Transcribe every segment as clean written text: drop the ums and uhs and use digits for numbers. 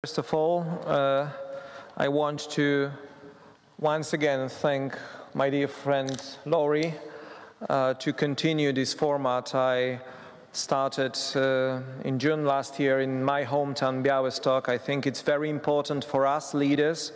First of all, I want to once again thank my dear friend Laurie to continue this format I started in June last year in my hometown Białystok. I think it's very important for us leaders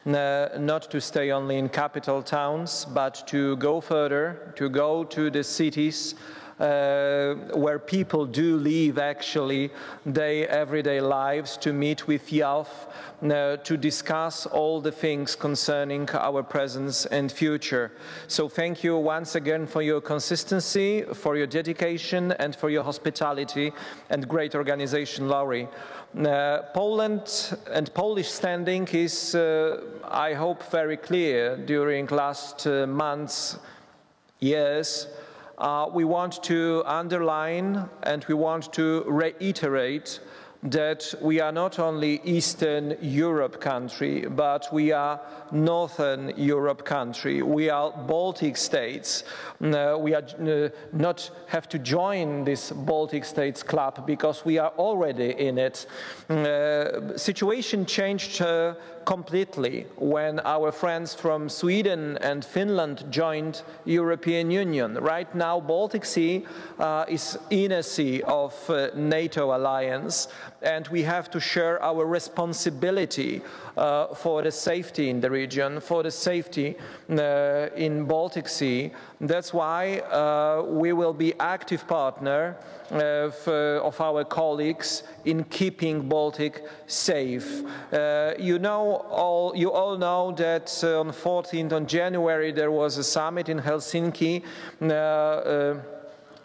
not to stay only in capital towns, but to go further, to go to the cities where people do live actually their everyday lives, to meet with youth, to discuss all the things concerning our present and future. So thank you once again for your consistency, for your dedication and for your hospitality and great organization, Laurie. Poland and Polish standing is, I hope, very clear during last months, years. We want to underline and we want to reiterate that we are not only Eastern Europe country, but we are Northern Europe country. We are Baltic states. We are not have to join this Baltic states club because we are already in it. Situation changed completely when our friends from Sweden and Finland joined European Union. Right now, Baltic Sea is inner sea of NATO alliance, and we have to share our responsibility for the safety in the region, for the safety in Baltic Sea. That's why we will be active partner of our colleagues in keeping Baltic safe. You all know that on 14th of January there was a summit in Helsinki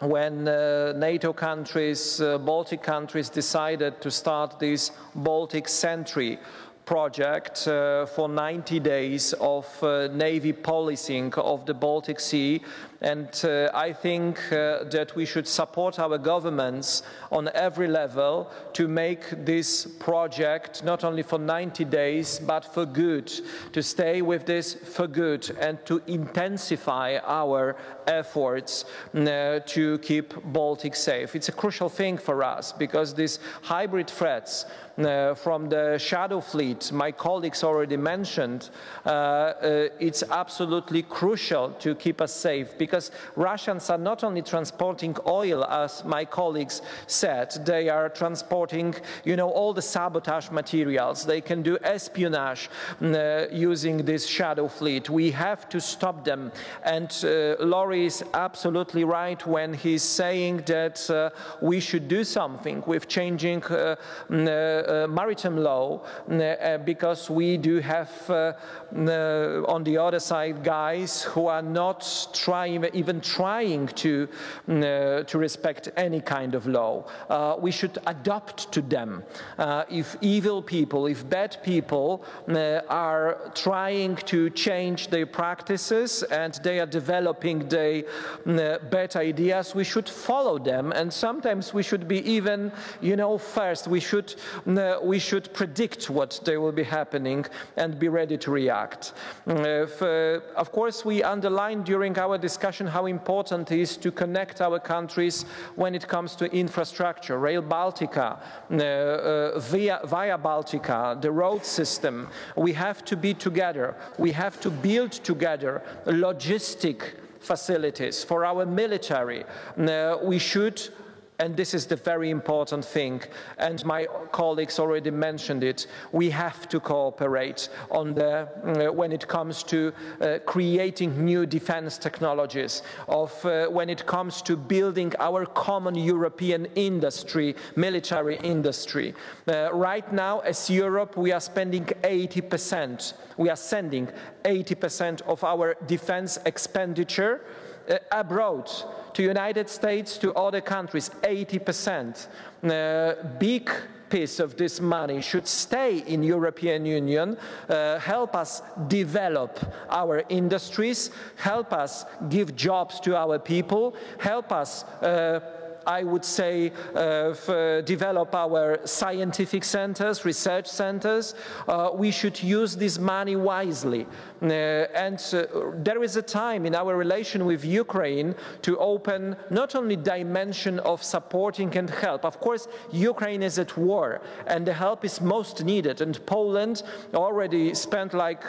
when NATO countries, Baltic countries, decided to start this Baltic Sentry project for 90 days of Navy policing of the Baltic Sea. And I think that we should support our governments on every level to make this project not only for 90 days, but for good, to stay with this for good and to intensify our efforts to keep Baltic safe. It's a crucial thing for us because these hybrid threats from the shadow fleet, my colleagues already mentioned, it's absolutely crucial to keep us safe because Russians are not only transporting oil, as my colleagues said, they are transporting, you know, all the sabotage materials. They can do espionage using this shadow fleet. We have to stop them. And Laurie is absolutely right when he's saying that we should do something with changing maritime law because we do have on the other side guys who are not even trying to respect any kind of law. We should adapt to them. If evil people, if bad people are trying to change their practices and they are developing their bad ideas, we should follow them. And sometimes we should be even, you know, first. We should predict what they will be happening and be ready to react. Of course, we underlined during our discussion how important it is to connect our countries when it comes to infrastructure, Rail Baltica, Via Baltica, the road system. We have to be together. We have to build together logistic facilities for our military. We should. And this is the very important thing, and my colleagues already mentioned it, we have to cooperate on when it comes to creating new defense technologies, when it comes to building our common European industry, military industry. Right now, as Europe, we are spending 80%. We are sending 80% of our defense expenditure abroad, to United States, to other countries, 80%. Big piece of this money should stay in European Union, help us develop our industries, help us give jobs to our people, help us I would say, develop our scientific centers, research centers. We should use this money wisely. There is a time in our relation with Ukraine to open not only dimension of supporting and help. Of course, Ukraine is at war, and the help is most needed. And Poland already spent like,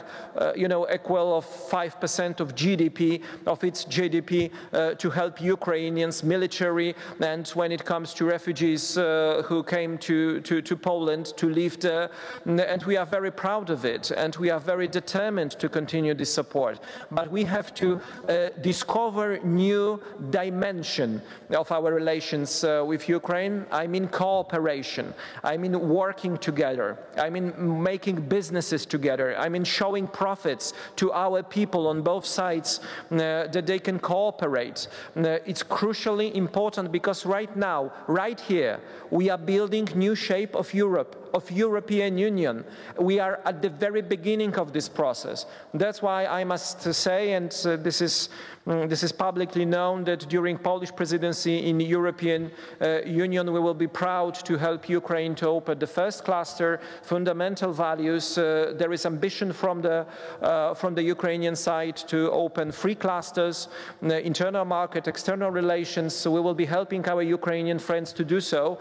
equal of 5% of GDP, of its GDP, to help Ukrainians, military, and when it comes to refugees who came to Poland to live there. And we are very proud of it, and we are very determined to continue this support. But we have to discover new dimension of our relations with Ukraine. I mean cooperation. I mean working together. I mean making businesses together. I mean showing profits to our people on both sides that they can cooperate. It's crucially important because right now, right here, we are building new shape of Europe, of European Union. We are at the very beginning of this process. That's why I must say, and this is publicly known, that during Polish presidency in the European Union, we will be proud to help Ukraine to open the first cluster, fundamental values. There is ambition from the Ukrainian side to open 3 clusters, internal market, external relations. So we will be helping our Ukrainian friends to do so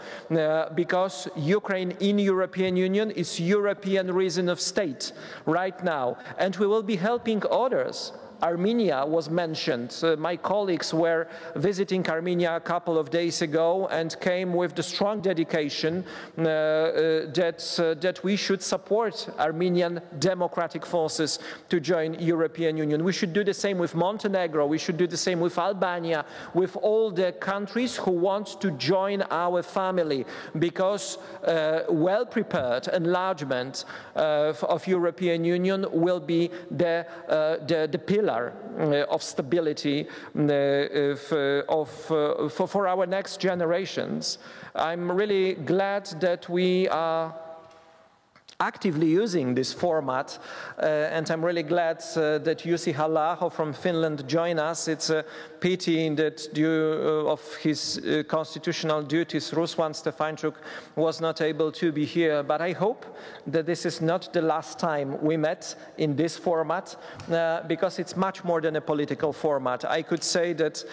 because Ukraine in European Union is European reason of state right now. And we will be helping others. Armenia was mentioned. My colleagues were visiting Armenia a couple of days ago and came with the strong dedication that we should support Armenian democratic forces to join European Union. We should do the same with Montenegro. We should do the same with Albania, with all the countries who want to join our family, because well-prepared enlargement of European Union will be the pillar of stability for our next generations. I'm really glad that we are actively using this format, and I'm really glad that Jussi Halla-aho from Finland joined us. It's a pity that due of his constitutional duties, Ruslan Stefanchuk was not able to be here, but I hope that this is not the last time we met in this format, because it's much more than a political format. I could say that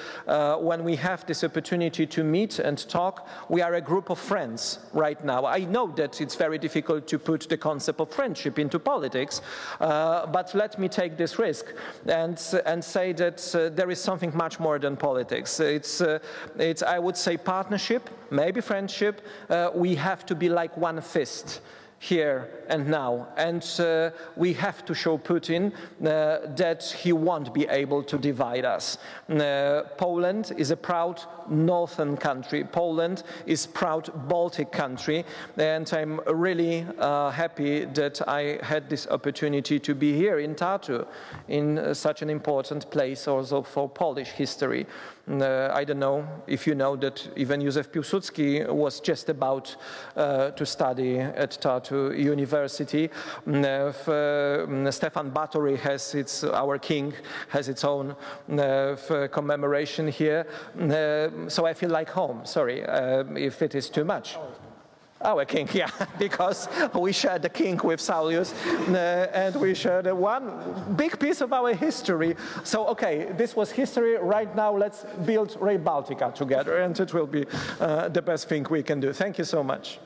when we have this opportunity to meet and talk, we are a group of friends right now. I know that it's very difficult to put the concept of friendship into politics, but let me take this risk and say that there is something much more than politics. It's I would say partnership, maybe friendship. We have to be like one fist here and now, and we have to show Putin that he won't be able to divide us. Poland is a proud northern country. Poland is proud Baltic country, and I'm really happy that I had this opportunity to be here in Tartu, in such an important place also for Polish history. I don't know if you know that even Józef Piłsudski was just about to study at Tartu University. Stefan Batory has our king has its own commemoration here. So I feel like home. Sorry if it is too much. Our king, yeah, because we share the king with Saulius, and we share the one big piece of our history. So, okay, this was history. Right now, let's build Rail Baltica together, and it will be the best thing we can do. Thank you so much.